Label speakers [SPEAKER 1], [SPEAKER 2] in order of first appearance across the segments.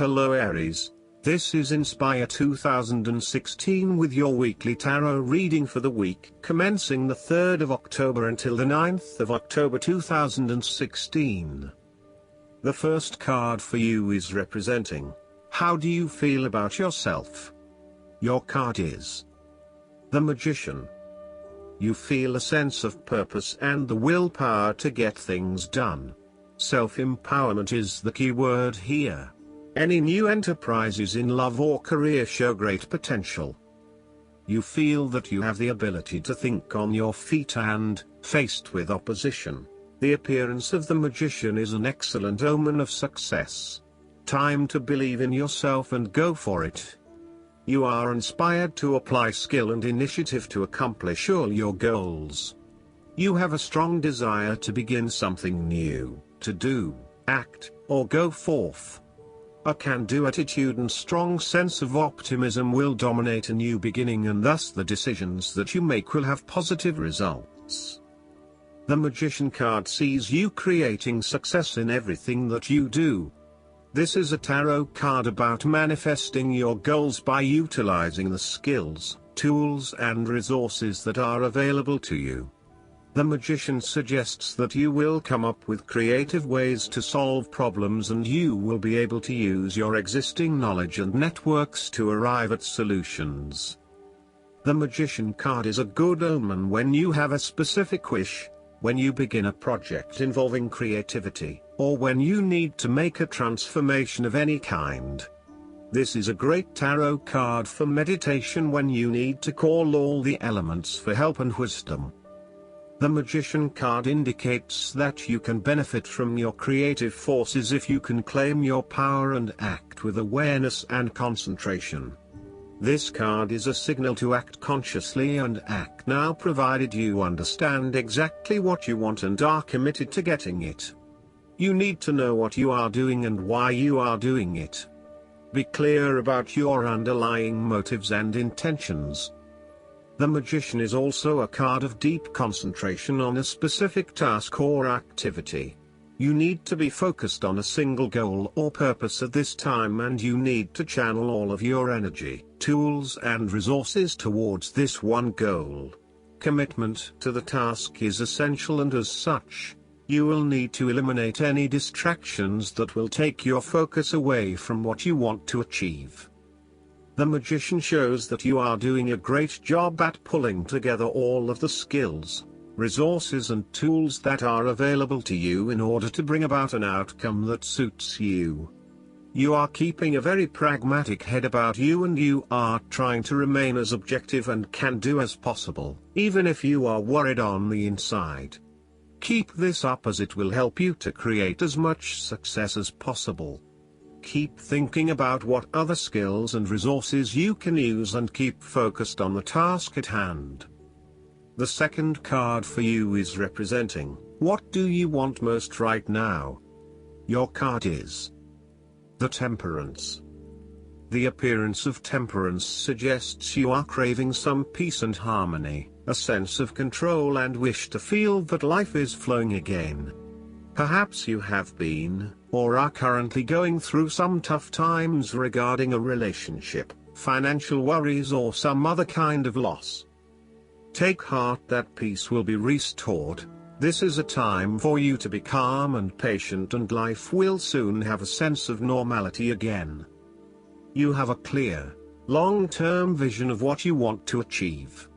[SPEAKER 1] Hello Aries, this is Inspire 2016 with your weekly tarot reading for the week commencing the 3rd of October until the 9th of October 2016. The first card for you is representing, how do you feel about yourself? Your card is the Magician. You feel a sense of purpose and the willpower to get things done. Self-empowerment is the key word here. Any new enterprises in love or career show great potential. You feel that you have the ability to think on your feet and, faced with opposition, the appearance of the Magician is an excellent omen of success. Time to believe in yourself and go for it. You are inspired to apply skill and initiative to accomplish all your goals. You have a strong desire to begin something new, to do, act, or go forth. A can-do attitude and strong sense of optimism will dominate a new beginning, and thus the decisions that you make will have positive results. The Magician card sees you creating success in everything that you do. This is a tarot card about manifesting your goals by utilizing the skills, tools and resources that are available to you. The Magician suggests that you will come up with creative ways to solve problems, and you will be able to use your existing knowledge and networks to arrive at solutions. The Magician card is a good omen when you have a specific wish, when you begin a project involving creativity, or when you need to make a transformation of any kind. This is a great tarot card for meditation when you need to call all the elements for help and wisdom. The Magician card indicates that you can benefit from your creative forces if you can claim your power and act with awareness and concentration. This card is a signal to act consciously and act now, provided you understand exactly what you want and are committed to getting it. You need to know what you are doing and why you are doing it. Be clear about your underlying motives and intentions. The Magician is also a card of deep concentration on a specific task or activity. You need to be focused on a single goal or purpose at this time, and you need to channel all of your energy, tools and resources towards this one goal. Commitment to the task is essential, and as such, you will need to eliminate any distractions that will take your focus away from what you want to achieve. The Magician shows that you are doing a great job at pulling together all of the skills, resources and tools that are available to you in order to bring about an outcome that suits you. You are keeping a very pragmatic head about you, and you are trying to remain as objective and can-do as possible, even if you are worried on the inside. Keep this up, as it will help you to create as much success as possible. Keep thinking about what other skills and resources you can use, and keep focused on the task at hand. The second card for you is representing, what do you want most right now? Your card is the Temperance. The appearance of temperance suggests you are craving some peace and harmony, a sense of control and wish to feel that life is flowing again. Perhaps you have been, or are currently going through some tough times regarding a relationship, financial worries or some other kind of loss. Take heart that peace will be restored. This is a time for you to be calm and patient, and life will soon have a sense of normality again. You have a clear, long-term vision of what you want to achieve.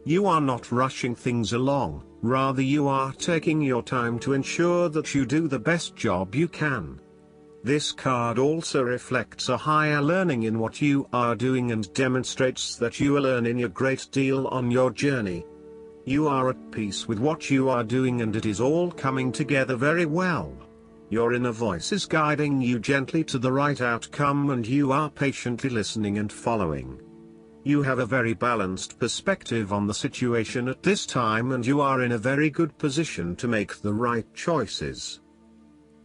[SPEAKER 1] You are not rushing things along, rather you are taking your time to ensure that you do the best job you can. This card also reflects a higher learning in what you are doing and demonstrates that you are learning a great deal on your journey. You are at peace with what you are doing and it is all coming together very well. Your inner voice is guiding you gently to the right outcome and you are patiently listening and following. You have a very balanced perspective on the situation at this time and you are in a very good position to make the right choices.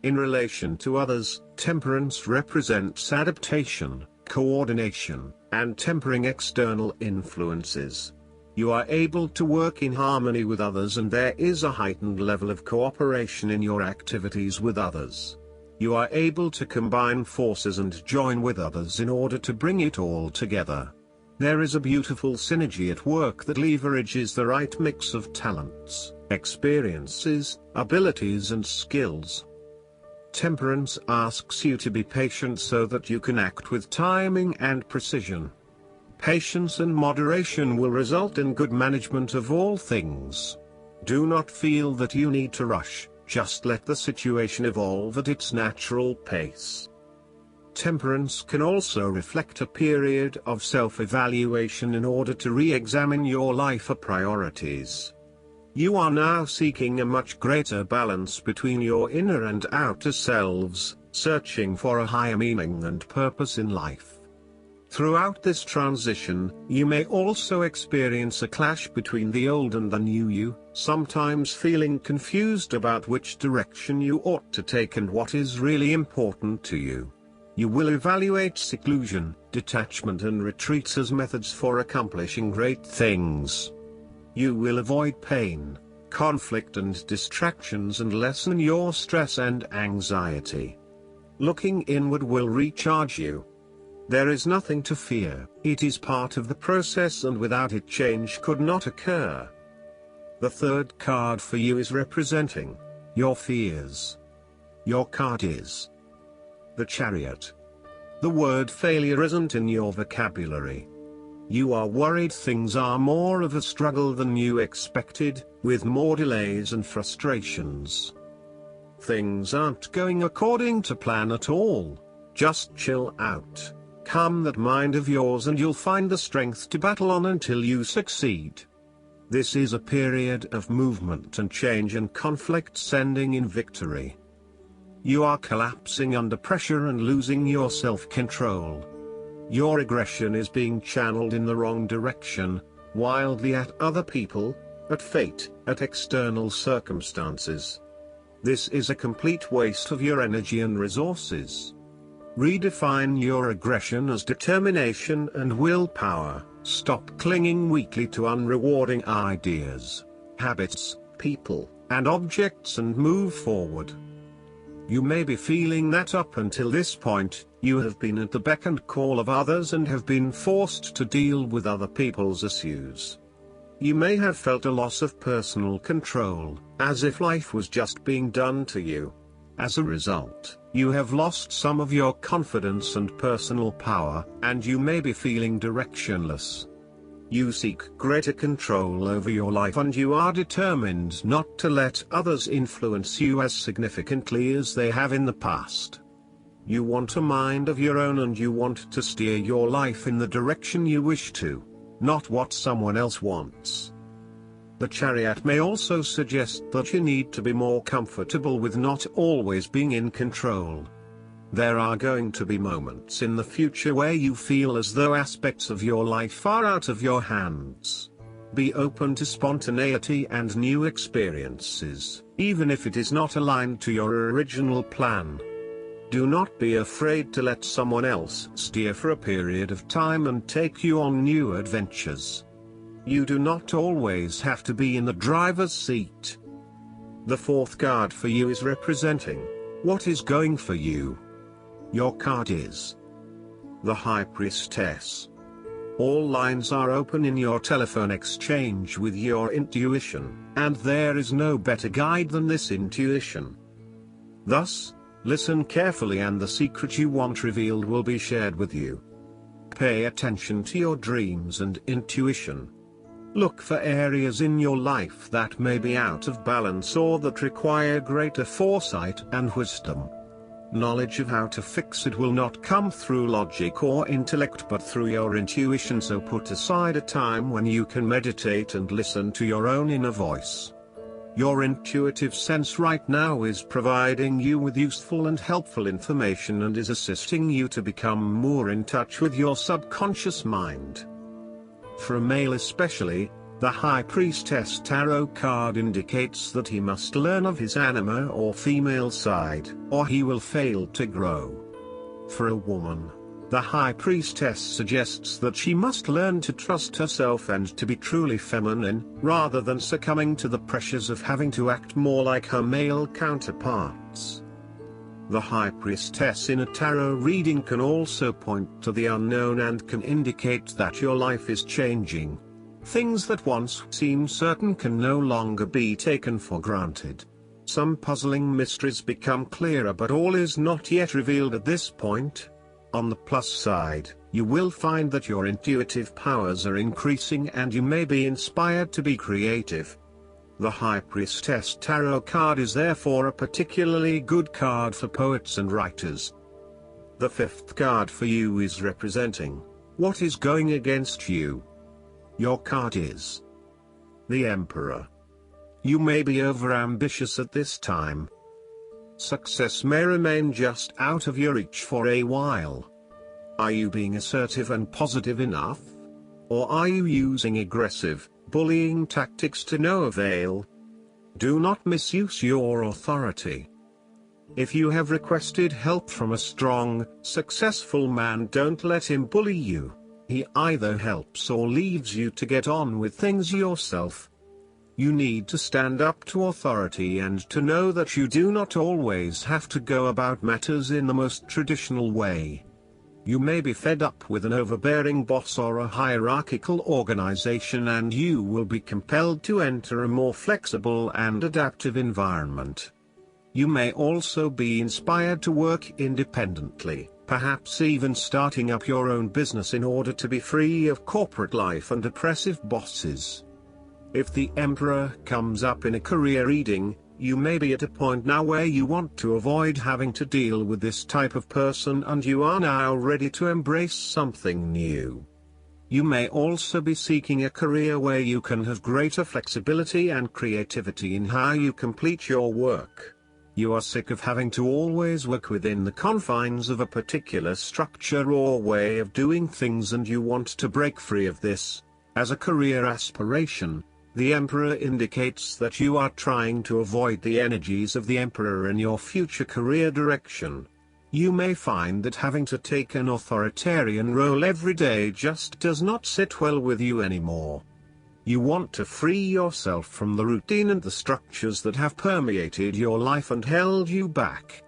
[SPEAKER 1] In relation to others, temperance represents adaptation, coordination, and tempering external influences. You are able to work in harmony with others and there is a heightened level of cooperation in your activities with others. You are able to combine forces and join with others in order to bring it all together. There is a beautiful synergy at work that leverages the right mix of talents, experiences, abilities and skills. Temperance asks you to be patient so that you can act with timing and precision. Patience and moderation will result in good management of all things. Do not feel that you need to rush, just let the situation evolve at its natural pace. Temperance can also reflect a period of self-evaluation in order to re-examine your life priorities. You are now seeking a much greater balance between your inner and outer selves, searching for a higher meaning and purpose in life. Throughout this transition, you may also experience a clash between the old and the new you, sometimes feeling confused about which direction you ought to take and what is really important to you. You will evaluate seclusion, detachment and retreats as methods for accomplishing great things. You will avoid pain, conflict and distractions and lessen your stress and anxiety. Looking inward will recharge you. There is nothing to fear, it is part of the process and without it change could not occur. The third card for you is representing your fears. Your card is the Chariot. The word failure isn't in your vocabulary. You are worried things are more of a struggle than you expected, with more delays and frustrations. Things aren't going according to plan at all. Just chill out. Calm that mind of yours and you'll find the strength to battle on until you succeed. This is a period of movement and change and conflicts ending in victory. You are collapsing under pressure and losing your self-control. Your aggression is being channeled in the wrong direction, wildly at other people, at fate, at external circumstances. This is a complete waste of your energy and resources. Redefine your aggression as determination and willpower. Stop clinging weakly to unrewarding ideas, habits, people, and objects and move forward. You may be feeling that up until this point, you have been at the beck and call of others and have been forced to deal with other people's issues. You may have felt a loss of personal control, as if life was just being done to you. As a result, you have lost some of your confidence and personal power, and you may be feeling directionless. You seek greater control over your life and you are determined not to let others influence you as significantly as they have in the past. You want a mind of your own and you want to steer your life in the direction you wish to, not what someone else wants. The Chariot may also suggest that you need to be more comfortable with not always being in control. There are going to be moments in the future where you feel as though aspects of your life are out of your hands. Be open to spontaneity and new experiences, even if it is not aligned to your original plan. Do not be afraid to let someone else steer for a period of time and take you on new adventures. You do not always have to be in the driver's seat. The fourth card for you is representing what is going for you. Your card is the High Priestess. All lines are open in your telephone exchange with your intuition, and there is no better guide than this intuition. Thus, listen carefully and the secret you want revealed will be shared with you. Pay attention to your dreams and intuition. Look for areas in your life that may be out of balance or that require greater foresight and wisdom. Knowledge of how to fix it will not come through logic or intellect but through your intuition, so put aside a time when you can meditate and listen to your own inner voice. Your intuitive sense right now is providing you with useful and helpful information and is assisting you to become more in touch with your subconscious mind. For a male especially, the High Priestess Tarot card indicates that he must learn of his anima or female side, or he will fail to grow. For a woman, the High Priestess suggests that she must learn to trust herself and to be truly feminine, rather than succumbing to the pressures of having to act more like her male counterparts. The High Priestess in a tarot reading can also point to the unknown and can indicate that your life is changing. Things that once seemed certain can no longer be taken for granted. Some puzzling mysteries become clearer, but all is not yet revealed at this point. On the plus side, you will find that your intuitive powers are increasing and you may be inspired to be creative. The High Priestess Tarot card is therefore a particularly good card for poets and writers. The fifth card for you is representing what is going against you. Your card is the Emperor. You may be overambitious at this time. Success may remain just out of your reach for a while. Are you being assertive and positive enough? Or are you using aggressive, bullying tactics to no avail? Do not misuse your authority. If you have requested help from a strong, successful man, don't let him bully you. He either helps or leaves you to get on with things yourself. You need to stand up to authority and to know that you do not always have to go about matters in the most traditional way. You may be fed up with an overbearing boss or a hierarchical organization, and you will be compelled to enter a more flexible and adaptive environment. You may also be inspired to work independently, perhaps even starting up your own business in order to be free of corporate life and oppressive bosses. If the Emperor comes up in a career reading, you may be at a point now where you want to avoid having to deal with this type of person and you are now ready to embrace something new. You may also be seeking a career where you can have greater flexibility and creativity in how you complete your work. You are sick of having to always work within the confines of a particular structure or way of doing things, and you want to break free of this. As a career aspiration, the Emperor indicates that you are trying to avoid the energies of the Emperor in your future career direction. You may find that having to take an authoritarian role every day just does not sit well with you anymore. You want to free yourself from the routine and the structures that have permeated your life and held you back.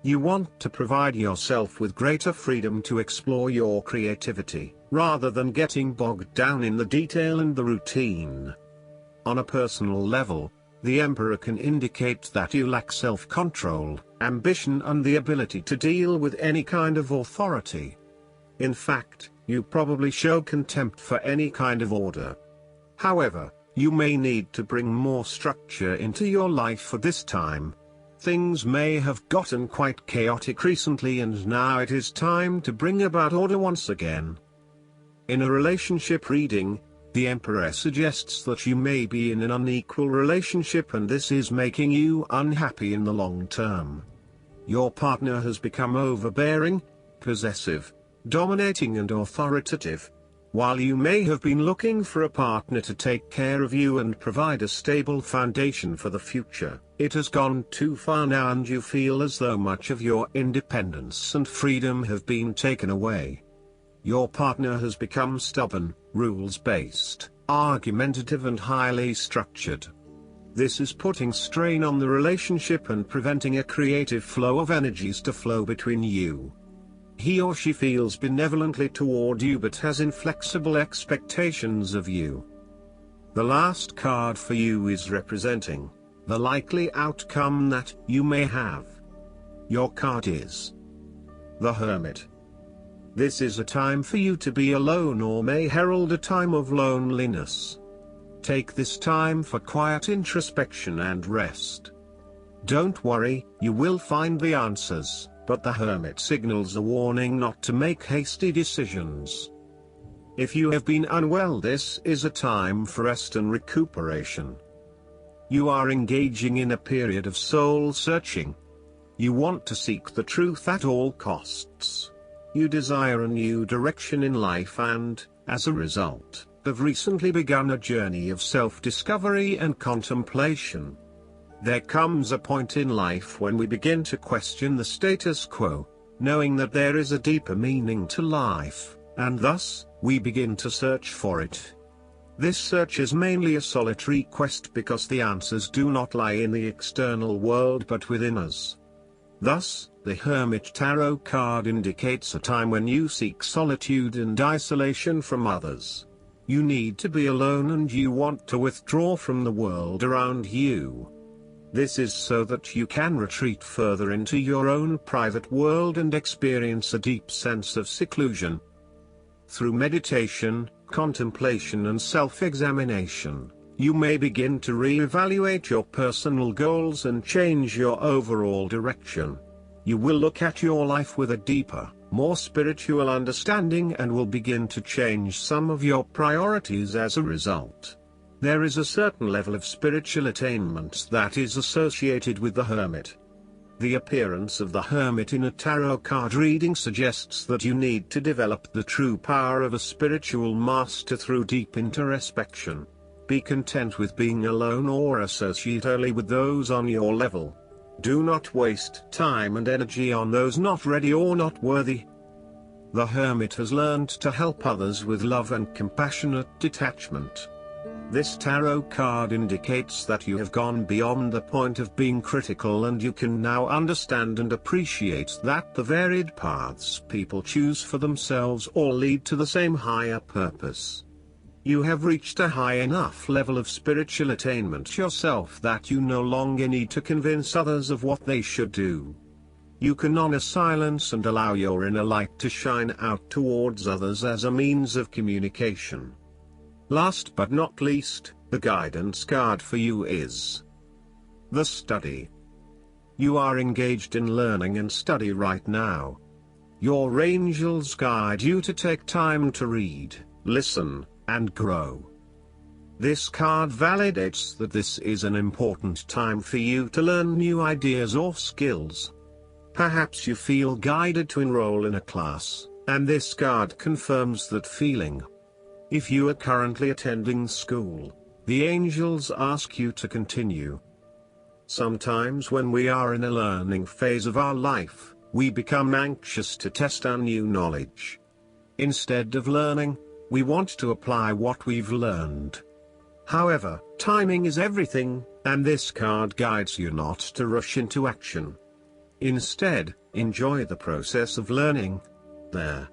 [SPEAKER 1] You want to provide yourself with greater freedom to explore your creativity, rather than getting bogged down in the detail and the routine. On a personal level, the Emperor can indicate that you lack self-control, ambition and the ability to deal with any kind of authority. In fact, you probably show contempt for any kind of order. However, you may need to bring more structure into your life for this time. Things may have gotten quite chaotic recently, and now it is time to bring about order once again. In a relationship reading, the Emperor suggests that you may be in an unequal relationship and this is making you unhappy in the long term. Your partner has become overbearing, possessive, dominating and authoritative. While you may have been looking for a partner to take care of you and provide a stable foundation for the future, it has gone too far now and you feel as though much of your independence and freedom have been taken away. Your partner has become stubborn, rules-based, argumentative and highly structured. This is putting strain on the relationship and preventing a creative flow of energies to flow between you. He or she feels benevolently toward you but has inflexible expectations of you. The last card for you is representing the likely outcome that you may have. Your card is the Hermit. This is a time for you to be alone or may herald a time of loneliness. Take this time for quiet introspection and rest. Don't worry, you will find the answers, but the Hermit signals a warning not to make hasty decisions. If you have been unwell, this is a time for rest and recuperation. You are engaging in a period of soul searching. You want to seek the truth at all costs. You desire a new direction in life and, as a result, have recently begun a journey of self-discovery and contemplation. There comes a point in life when we begin to question the status quo, knowing that there is a deeper meaning to life, and thus, we begin to search for it. This search is mainly a solitary quest because the answers do not lie in the external world but within us. Thus, the Hermit Tarot card indicates a time when you seek solitude and isolation from others. You need to be alone and you want to withdraw from the world around you. This is so that you can retreat further into your own private world and experience a deep sense of seclusion. Through meditation, contemplation and self-examination, you may begin to re-evaluate your personal goals and change your overall direction. You will look at your life with a deeper, more spiritual understanding and will begin to change some of your priorities as a result. There is a certain level of spiritual attainment that is associated with the Hermit. The appearance of the Hermit in a tarot card reading suggests that you need to develop the true power of a spiritual master through deep introspection. Be content with being alone or associate only with those on your level. Do not waste time and energy on those not ready or not worthy. The Hermit has learned to help others with love and compassionate detachment. This tarot card indicates that you have gone beyond the point of being critical and you can now understand and appreciate that the varied paths people choose for themselves all lead to the same higher purpose. You have reached a high enough level of spiritual attainment yourself that you no longer need to convince others of what they should do. You can honor silence and allow your inner light to shine out towards others as a means of communication. Last but not least, the guidance card for you is the study. You are engaged in learning and study right now. Your angels guide you to take time to read, listen, and grow. This card validates that this is an important time for you to learn new ideas or skills. Perhaps you feel guided to enroll in a class, and this card confirms that feeling. If you are currently attending school, the angels ask you to continue. Sometimes when we are in a learning phase of our life, we become anxious to test our new knowledge. Instead of learning, we want to apply what we've learned. However, timing is everything, and this card guides you not to rush into action. Instead, enjoy the process of learning. The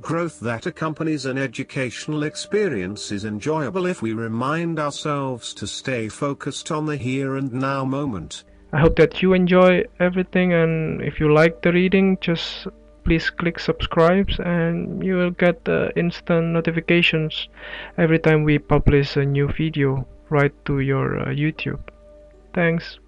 [SPEAKER 1] growth that accompanies an educational experience is enjoyable if we remind ourselves to stay focused on the here and now moment.
[SPEAKER 2] I hope that you enjoy everything, and if you like the reading, just please click subscribe and you will get instant notifications every time we publish a new video right to your YouTube. Thanks.